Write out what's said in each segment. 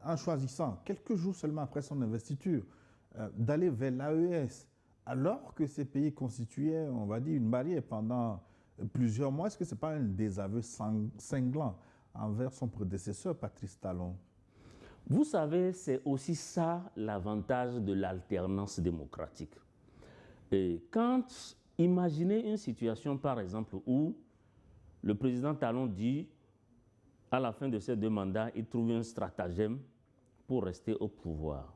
en choisissant, quelques jours seulement après son investiture, d'aller vers l'AES, alors que ces pays constituaient, on va dire, une barrière pendant plusieurs mois, est-ce que ce n'est pas un désaveu cinglant envers son prédécesseur, Patrice Talon? Vous savez, c'est aussi ça l'avantage de l'alternance démocratique. Et imaginez une situation, par exemple, où le président Talon dit, à la fin de ses 2 mandats, il trouve un stratagème pour rester au pouvoir.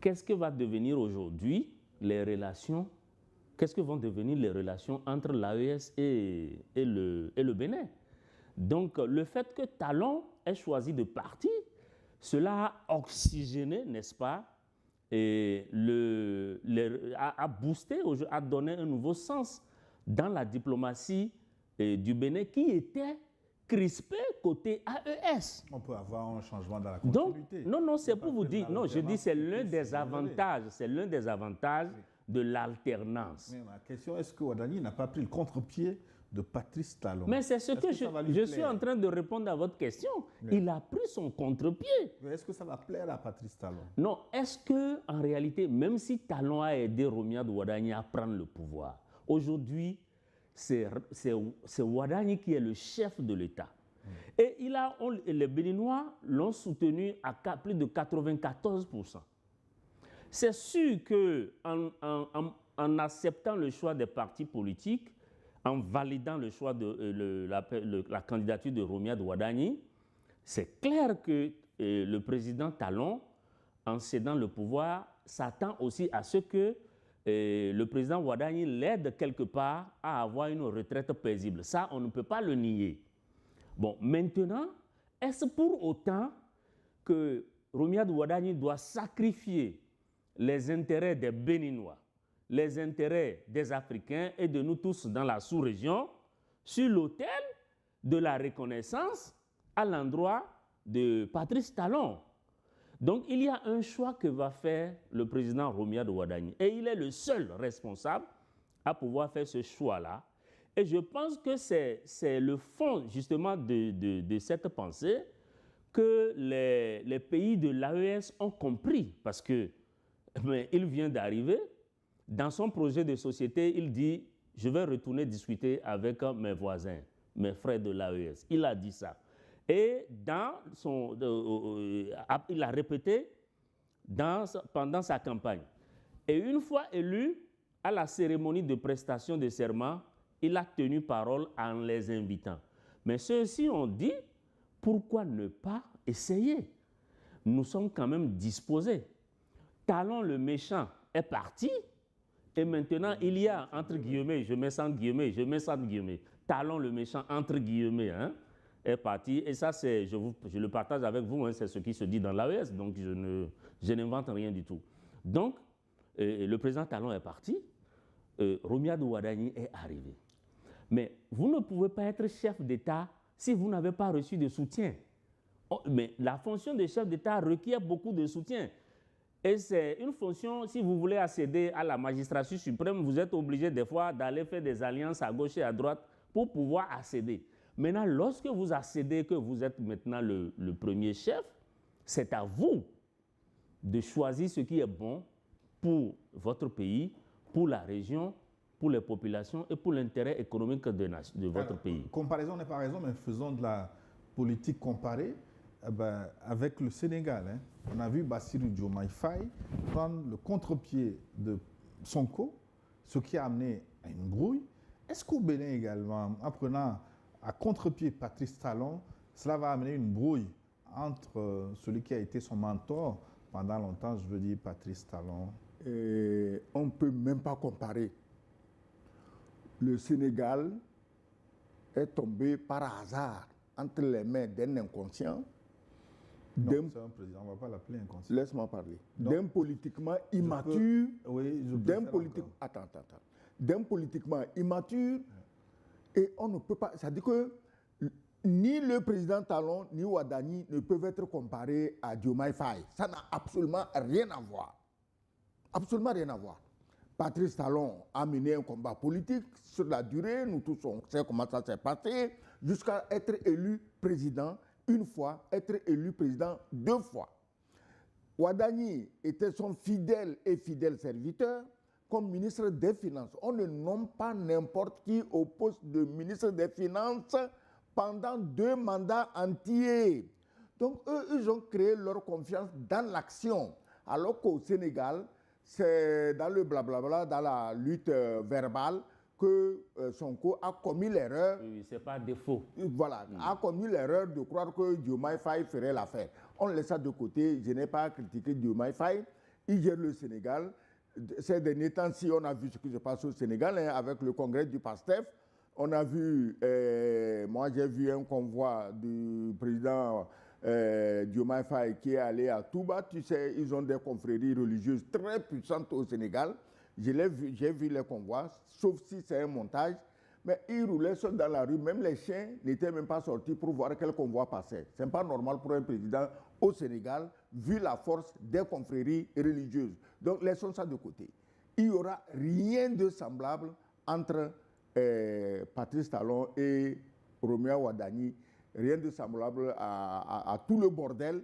Qu'est-ce que va devenir aujourd'hui les relations? Qu'est-ce que vont devenir les relations entre l'AES et le Bénin? Donc, le fait que Talon ait choisi de partir, cela a oxygéné, n'est-ce pas, et a boosté, a donné un nouveau sens dans la diplomatie du Bénin qui était crispée côté AES. On peut avoir un changement dans la continuité. Donc, non, c'est pour vous dire, non, je dis c'est l'un des avantages, de l'alternance. Mais ma question, est-ce que Ouadani n'a pas pris le contre-pied de Patrice Talon? Mais c'est ce que je suis en train de répondre à votre question. Oui. Il a pris son contre-pied. Est-ce que ça va plaire à Patrice Talon? Non, est-ce que en réalité, même si Talon a aidé Romiad Ouadani à prendre le pouvoir, aujourd'hui, c'est Ouadani qui est le chef de l'État. Et les Béninois l'ont soutenu à plus de 94%. C'est sûr qu'en acceptant le choix des partis politiques, en validant le choix de la candidature de Romiad Ouadani, c'est clair que le président Talon, en cédant le pouvoir, s'attend aussi à ce que le président Ouadani l'aide quelque part à avoir une retraite paisible. Ça, on ne peut pas le nier. Bon, maintenant, est-ce pour autant que Romiad Ouadani doit sacrifier les intérêts des Béninois, les intérêts des Africains et de nous tous dans la sous-région sur l'autel de la reconnaissance à l'endroit de Patrice Talon? Donc, il y a un choix que va faire le président Romiad Ouadani et il est le seul responsable à pouvoir faire ce choix-là. Et je pense que c'est le fond justement de cette pensée que les pays de l'AES ont compris parce que il vient d'arriver. Dans son projet de société, il dit « Je vais retourner discuter avec mes voisins, mes frères de l'AES ». Il a dit ça. Et il a répété pendant sa campagne. Et une fois élu, à la cérémonie de prestation de serment, il a tenu parole en les invitant. Mais ceux-ci ont dit « Pourquoi ne pas essayer? Nous sommes quand même disposés. » Talon le méchant est parti. Et maintenant, il y a, entre guillemets, je mets ça entre guillemets, Talon le méchant, entre guillemets, est parti. Et ça, je le partage avec vous, c'est ce qui se dit dans l'AES, donc je n'invente rien du tout. Donc, le président Talon est parti, Romiad Ouadani est arrivé. Mais vous ne pouvez pas être chef d'État si vous n'avez pas reçu de soutien. Mais la fonction de chef d'État requiert beaucoup de soutien. Et c'est une fonction, si vous voulez accéder à la magistrature suprême, vous êtes obligé des fois d'aller faire des alliances à gauche et à droite pour pouvoir accéder. Maintenant, lorsque vous accédez, que vous êtes maintenant le premier chef, c'est à vous de choisir ce qui est bon pour votre pays, pour la région, pour les populations et pour l'intérêt économique de votre pays. Comparaison n'est pas raison, mais faisons de la politique comparée. Avec le Sénégal, on a vu Bassirou Diomaye Faye prendre le contre-pied de Sonko, ce qui a amené à une brouille. Est-ce qu'au Bénin également, en prenant à contre-pied Patrice Talon, cela va amener une brouille entre celui qui a été son mentor pendant longtemps, je veux dire Patrice Talon? On ne peut même pas comparer. Le Sénégal est tombé par hasard entre les mains d'un inconscient. Non, c'est un président, on ne va pas l'appeler inconscient. Laisse-moi parler. D'un politiquement immature. D'un politiquement immature. Et on ne peut pas. C'est-à-dire que ni le président Talon ni Ouadani ne peuvent être comparés à Diomaye Faye. Ça n'a absolument rien à voir. Absolument rien à voir. Patrice Talon a mené un combat politique sur la durée. Nous tous on sait comment ça s'est passé. Jusqu'à être élu président. une fois, être élu président 2 fois. Ouadani était son fidèle et fidèle serviteur comme ministre des Finances. On ne nomme pas n'importe qui au poste de ministre des Finances pendant 2 mandats entiers. Donc, eux, ils ont créé leur confiance dans l'action. Alors qu'au Sénégal, c'est dans le blablabla, dans la lutte verbale, que Sonko a commis l'erreur. Oui, c'est pas défaut. Voilà, a commis l'erreur de croire que Diomaye Faye ferait l'affaire. On laisse ça de côté. Je n'ai pas critiqué Diomaye Faye. Il gère le Sénégal. Ces derniers temps-ci, on a vu ce qui se passe au Sénégal avec le congrès du PASTEF. On a vu, moi j'ai vu un convoi du président Diomaye Faye qui est allé à Touba. Tu sais, ils ont des confréries religieuses très puissantes au Sénégal. J'ai vu les convois, sauf si c'est un montage. Mais ils roulaient seuls dans la rue. Même les chiens n'étaient même pas sortis pour voir quel convoi passait. Ce n'est pas normal pour un président au Sénégal, vu la force des confréries religieuses. Donc, laissons ça de côté. Il n'y aura rien de semblable entre Patrice Talon et Romeo Ouadani. Rien de semblable à tout le bordel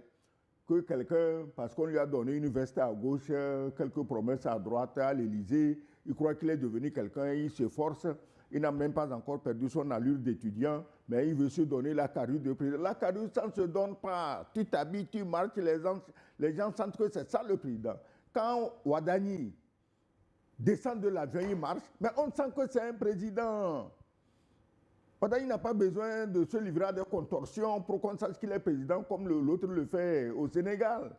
que quelqu'un, parce qu'on lui a donné une veste à gauche, quelques promesses à droite, à l'Élysée, il croit qu'il est devenu quelqu'un, il s'efforce, il n'a même pas encore perdu son allure d'étudiant, mais il veut se donner la carrure de président. La carrure, ça ne se donne pas. Tu t'habilles, tu marches, les gens sentent que c'est ça le président. Quand Ouadani descend de l'avion, il marche, mais on sent que c'est un président. Il n'a pas besoin de se livrer à des contorsions pour qu'on sache qu'il est président comme l'autre le fait au Sénégal.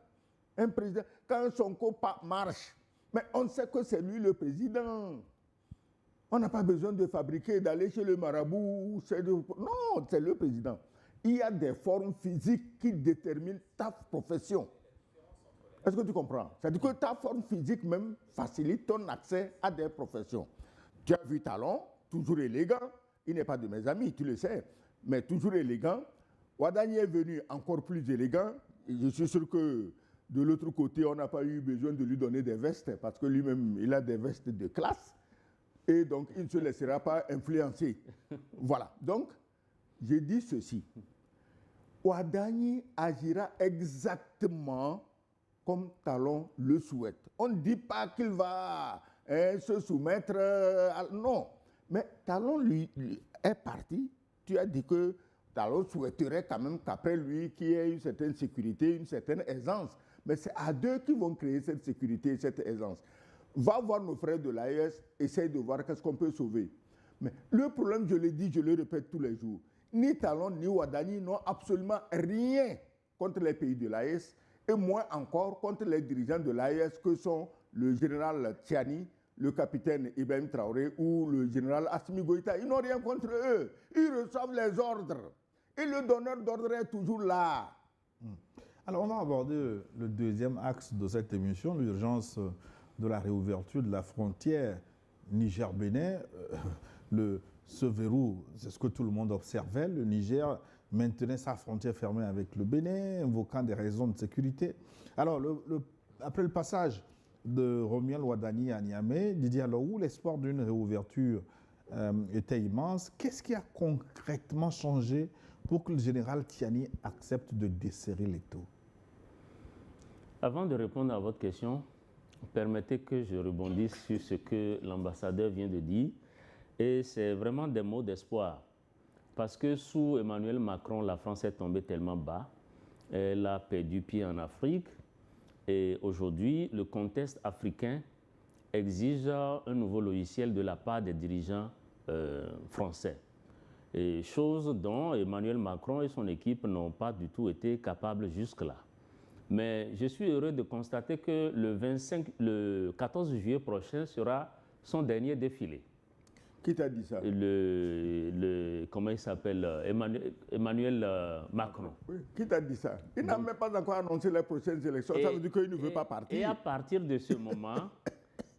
Un président, quand Sonko marche, mais on sait que c'est lui le président. On n'a pas besoin de fabriquer, d'aller chez le marabout. Non, c'est le président. Il y a des formes physiques qui déterminent ta profession. Est-ce que tu comprends? C'est-à-dire que ta forme physique même facilite ton accès à des professions. Tu as vu Talon, toujours élégant. Il n'est pas de mes amis, tu le sais, mais toujours élégant. Ouadani est venu encore plus élégant. Et je suis sûr que de l'autre côté, on n'a pas eu besoin de lui donner des vestes parce que lui-même, il a des vestes de classe. Et donc, il ne se laissera pas influencer. Voilà. Donc, j'ai dit ceci. Ouadani agira exactement comme Talon le souhaite. On ne dit pas qu'il va se soumettre non. Mais Talon lui est parti. Tu as dit que Talon souhaiterait quand même qu'après lui, qu'il y ait une certaine sécurité, une certaine aisance. Mais c'est à deux qui vont créer cette sécurité, cette aisance. Va voir nos frères de l'AES, essaye de voir qu'est-ce qu'on peut sauver. Mais le problème, je le dis, je le répète tous les jours, ni Talon ni Ouadani n'ont absolument rien contre les pays de l'AES, et moins encore contre les dirigeants de l'AES que sont le général Tiani, le capitaine Ibrahim Traoré ou le général Assimi Goïta. Ils n'ont rien contre eux. Ils reçoivent les ordres. Et le donneur d'ordre est toujours là. Alors, on va aborder le deuxième axe de cette émission, l'urgence de la réouverture de la frontière Niger-Bénin. Ce verrou, c'est ce que tout le monde observait. Le Niger maintenait sa frontière fermée avec le Bénin, invoquant des raisons de sécurité. Alors, après le passage de Romuald Ouadani à Niamey, Didier Alorou, l'espoir d'une réouverture était immense. Qu'est-ce qui a concrètement changé pour que le général Tiani accepte de desserrer les taux? Avant de répondre à votre question, permettez que je rebondisse sur ce que l'ambassadeur vient de dire. Et c'est vraiment des mots d'espoir. Parce que sous Emmanuel Macron, la France est tombée tellement bas. Elle a perdu pied en Afrique. Et aujourd'hui, le contexte africain exige un nouveau logiciel de la part des dirigeants français. Et chose dont Emmanuel Macron et son équipe n'ont pas du tout été capables jusque-là. Mais je suis heureux de constater que le 14 juillet prochain sera son dernier défilé. Qui t'a dit ça? Comment il s'appelle? Emmanuel Macron. Oui. Qui t'a dit ça? Il n'a même pas encore annoncé les prochaines élections. Ça veut dire qu'il ne veut pas partir. Et à partir de ce moment,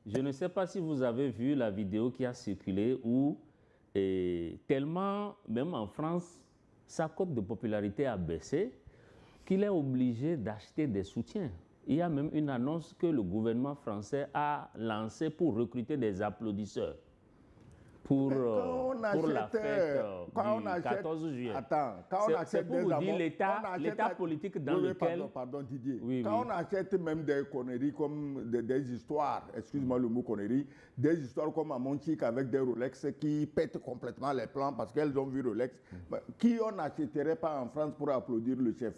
je ne sais pas si vous avez vu la vidéo qui a circulé où, tellement, même en France, sa cote de popularité a baissé qu'il est obligé d'acheter des soutiens. Il y a même une annonce que le gouvernement français a lancée pour recruter des applaudisseurs. pour Quand la fête quand du on achète, 14 juillet. Attends, quand on C'est achète pour des vous dire amont- l'état on achète- politique dans Oui, oui, lequel... Pardon, Didier. Oui, Quand oui. on achète même des conneries comme des histoires, excuse-moi le mot conneries, des histoires comme à Monchique avec des Rolex qui pètent complètement les plans parce qu'elles ont vu Rolex, qui on n'achèterait pas en France pour applaudir le chef?